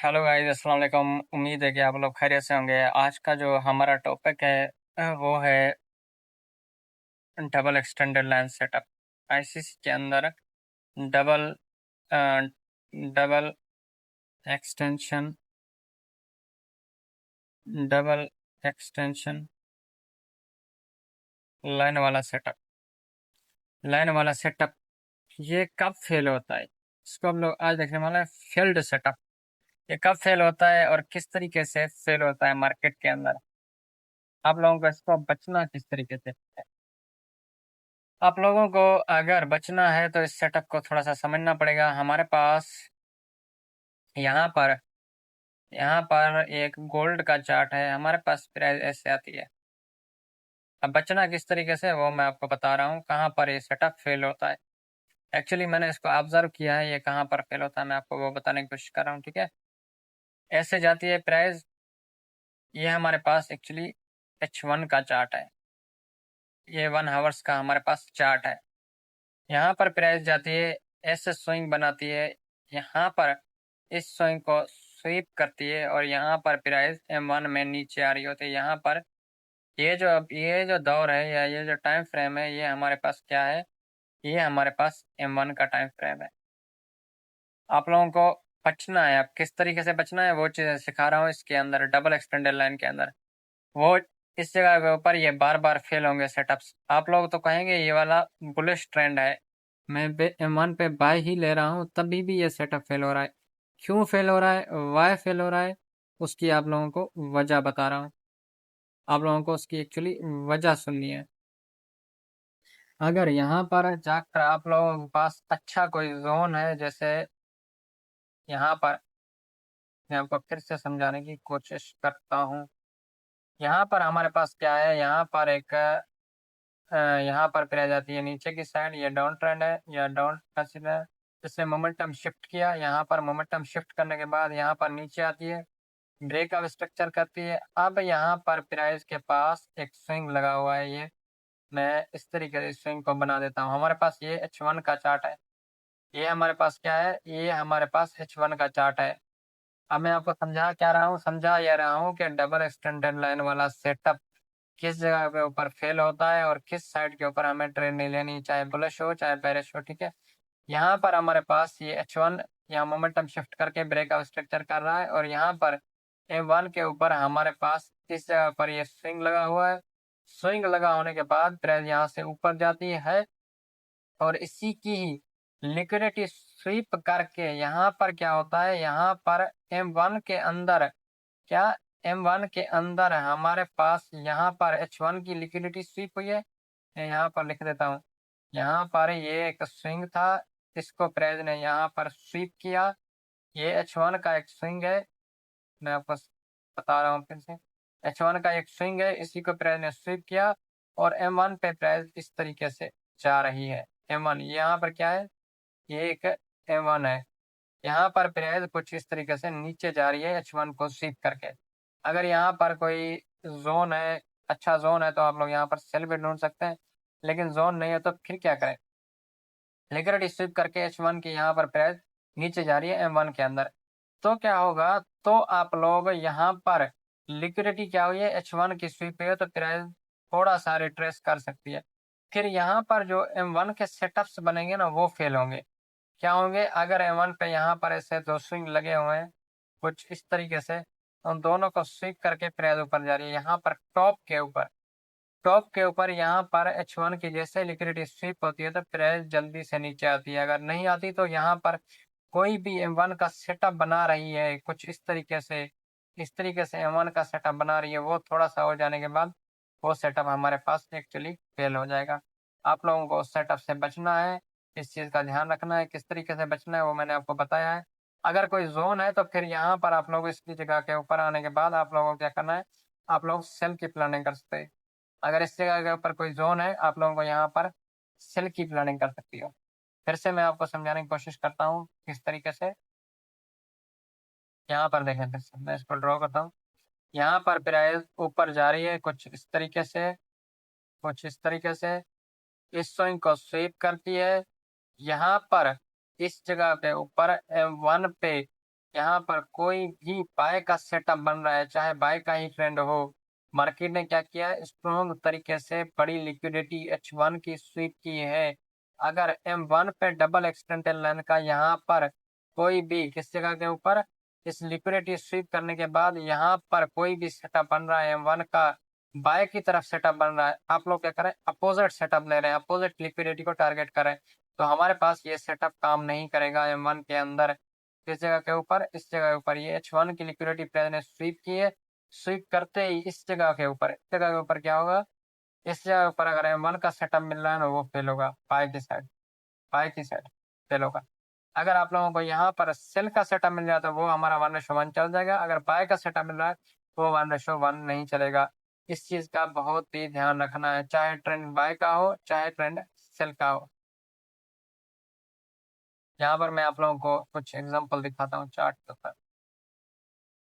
Hello guys, अस्सलाम वालेकुम। उम्मीद है कि आप लोग खैरियत से होंगे। आज का जो हमारा टॉपिक है वो है double extended line setup. ICC के अंदर double uh, double extension double extension line वाला सेटअप ये कब फेल होता है, इसको हम लोग आज देखने वाले हैं। फील्ड सेटअप ये कब फेल होता है और किस तरीके से फेल होता है मार्केट के अंदर। आप लोगों को इसको बचना किस तरीके से है। आप लोगों को अगर बचना है तो इस सेटअप को थोड़ा सा समझना पड़ेगा। हमारे पास यहाँ पर यहाँ पर एक गोल्ड का चार्ट है, हमारे पास प्राइस ऐसे आती है। अब बचना किस तरीके से वो मैं आपको बता रहा हूँ, कहाँ पर ये सेटअप फेल होता है। एक्चुअली मैंने इसको ऑब्जर्व किया है, ये कहाँ पर फेल होता है मैं आपको वो बताने की कोशिश कर रहा हूँ। ठीक है, ऐसे जाती है प्राइस। ये हमारे पास एक्चुअली H1 का चार्ट है, ये 1 आवर्स का हमारे पास चार्ट है। यहाँ पर प्राइस जाती है, ऐसे स्विंग बनाती है, यहाँ पर इस स्विंग को स्वीप करती है और यहाँ पर प्राइस M1 में नीचे आ रही होती है। यहाँ पर ये जो दौर है या ये जो टाइम फ्रेम है, ये हमारे पास क्या है, ये हमारे पास M1 का टाइम फ्रेम है। आप लोगों को बचना है, अब किस तरीके से बचना है वो चीज़ें सिखा रहा हूँ इसके अंदर, डबल एक्सटेंडेड लाइन के अंदर। वो इस जगह के ऊपर ये बार-बार फेल होंगे सेटअप्स। आप लोग तो कहेंगे ये वाला बुलिश ट्रेंड है, मैं M1 पे बाय ही ले रहा हूँ तभी भी ये सेटअप फेल हो रहा है। क्यों फेल हो रहा है, व्हाय फेल हो रहा है, उसकी आप लोगों को वजह बता रहा हूँ। आप लोगों को उसकी एक्चुअली वजह सुननी है। अगर यहाँ पर जाकर आप लोगों के पास अच्छा कोई जोन है, जैसे यहाँ पर मैं आपको फिर से समझाने की कोशिश करता हूँ। यहाँ पर हमारे पास क्या है, यहाँ पर यहाँ पर फिर आ जाती है नीचे की साइड, ये डाउन ट्रेंड है या डाउन है। इससे मोमेंटम शिफ्ट किया, यहाँ पर मोमेंटम शिफ्ट करने के बाद यहाँ पर नीचे आती है, ब्रेकअप स्ट्रक्चर करती है। अब यहाँ पर प्राइस के पास एक स्विंग लगा हुआ है, ये मैं इस तरीके से स्विंग को बना देता हूँ। हमारे पास ये H1 का चार्ट है, ये हमारे पास क्या है, ये हमारे पास H1 का चार्ट है। अब मैं आपको समझा ये रहा हूँ कि डबल एक्सटेंडेड लाइन वाला सेटअप किस जगह के ऊपर फेल होता है और किस साइड के ऊपर हमें ट्रेड नहीं लेनी, चाहे बुलिश हो चाहे बेरिश हो। ठीक है, यहाँ पर हमारे पास ये H1 यहाँ मोमेंटम शिफ्ट करके ब्रेकआउट स्ट्रक्चर कर रहा है और यहाँ पर M1 के ऊपर हमारे पास इस जगह पर ये स्विंग लगा हुआ है। स्विंग लगा होने के बाद प्रेस यहाँ से ऊपर जाती है और इसी की ही लिक्विडिटी स्वीप करके यहाँ पर क्या होता है, यहाँ पर M1 के अंदर क्या, M1 के अंदर हमारे पास यहाँ पर H1 की लिक्विडिटी स्वीप हुई है। मैं यहाँ पर लिख देता हूँ, यहाँ पर ये एक स्विंग था, इसको प्रेस ने यहाँ पर स्वीप किया। ये H1 का एक स्विंग है, मैं आपको बता रहा हूँ फिर से। H1 का एक स्विंग है, इसी को प्रेस ने स्वीप किया और M1 पे प्रेस इस तरीके से जा रही है। M1 यहाँ पर क्या है, ये एक M1 है। यहाँ पर प्राइस कुछ इस तरीके से नीचे जा रही है H1 को स्वीप करके। अगर यहाँ पर कोई ज़ोन है, अच्छा ज़ोन है, तो आप लोग यहाँ पर सेल भी ढूँढ सकते हैं, लेकिन ज़ोन नहीं है तो फिर क्या करें? लिक्विडिटी स्वीप करके H1 की यहाँ पर प्राइस नीचे जा रही है M1 के अंदर। तो क्या होगा, तो आप लोग यहाँ पर लिक्विडिटी क्या हुई है, H1 की स्वीप हुई है तो प्राइस थोड़ा-सा रिट्रेस कर सकती है। फिर यहाँ पर जो M1 के सेटअप्स बनेंगे ना, वो फेल होंगे। क्या होंगे, अगर M1 पे यहाँ पर ऐसे 2 स्विंग लगे हुए हैं, कुछ इस तरीके से, उन दोनों को स्वीप करके प्राइस ऊपर जा रही है। यहाँ पर टॉप के ऊपर यहाँ पर H1 की जैसे लिक्विडिटी स्वीप होती है तो प्राइस जल्दी से नीचे आती है। अगर नहीं आती तो यहाँ पर कोई भी M1 का सेटअप बना रही है, कुछ इस तरीके से M1 का सेटअप बना रही है, वो थोड़ा-सा हो जाने के बाद वो सेटअप हमारे पास एक्चुअली फेल हो जाएगा। आप लोगों को उस सेटअप से बचना है, इस चीज़ का ध्यान रखना है, किस तरीके से बचना है वो मैंने आपको बताया है। अगर कोई ज़ोन है तो फिर यहाँ पर आप लोग इसकी जगह के ऊपर आने के बाद आप लोगों को क्या करना है, आप लोग सेल की प्लानिंग कर सकते हैं। अगर इस जगह के ऊपर कोई ज़ोन है, आप लोगों को यहाँ पर सेल की प्लानिंग कर सकती हो। फिर से मैं आपको समझाने की कोशिश करता हूँ, किस तरीके से। यहाँ पर देखें फिर से, मैं इसको ड्रॉ करता हूँ। यहाँ पर प्राइस ऊपर जा रही है कुछ इस तरीके से, इस स्विंग को स्वीप करती है। यहाँ पर इस जगह पे ऊपर M1 पे यहाँ पर कोई भी बाय का सेटअप बन रहा है, चाहे बाय का ही ट्रेंड हो, मार्केट ने क्या किया है, स्ट्रॉन्ग तरीके से बड़ी लिक्विडिटी H1 की स्वीप की है। अगर M1 पे डबल एक्सटेंडेड लाइन का यहाँ पर कोई भी किस जगह के ऊपर इस लिक्विडिटी स्वीप करने के बाद यहाँ पर कोई भी सेटअप बन रहा है M1 का, बाय की तरफ सेटअप बन रहा है, आप लोग क्या करें, अपोजिट सेटअप ले रहे हैं, अपोजिट लिक्विडिटी को टारगेट करें, तो हमारे पास ये सेटअप काम नहीं करेगा M1 के अंदर। किस जगह के ऊपर, इस जगह के ऊपर ये H1 की लिक्विडिटी प्राइस ने स्वीप की है। स्वीप करते ही इस जगह के ऊपर, इस जगह के ऊपर क्या होगा, इस जगह के ऊपर अगर M1 का सेटअप मिल रहा है ना, वो फेल होगा, बाय की साइड, बाय की साइड फेल होगा। अगर आप लोगों को यहाँ पर सेल का सेटअप मिल जाता है, वो हमारा 1:1 चल जाएगा। अगर बाय का सेटअप मिल रहा है, वो 1:1 नहीं चलेगा। इस चीज का बहुत ही ध्यान रखना है, चाहे ट्रेंड बाय का हो, चाहे ट्रेंड सेल का हो। यहाँ पर मैं आप लोगों को कुछ एग्जांपल दिखाता हूँ चार्ट के ऊपर।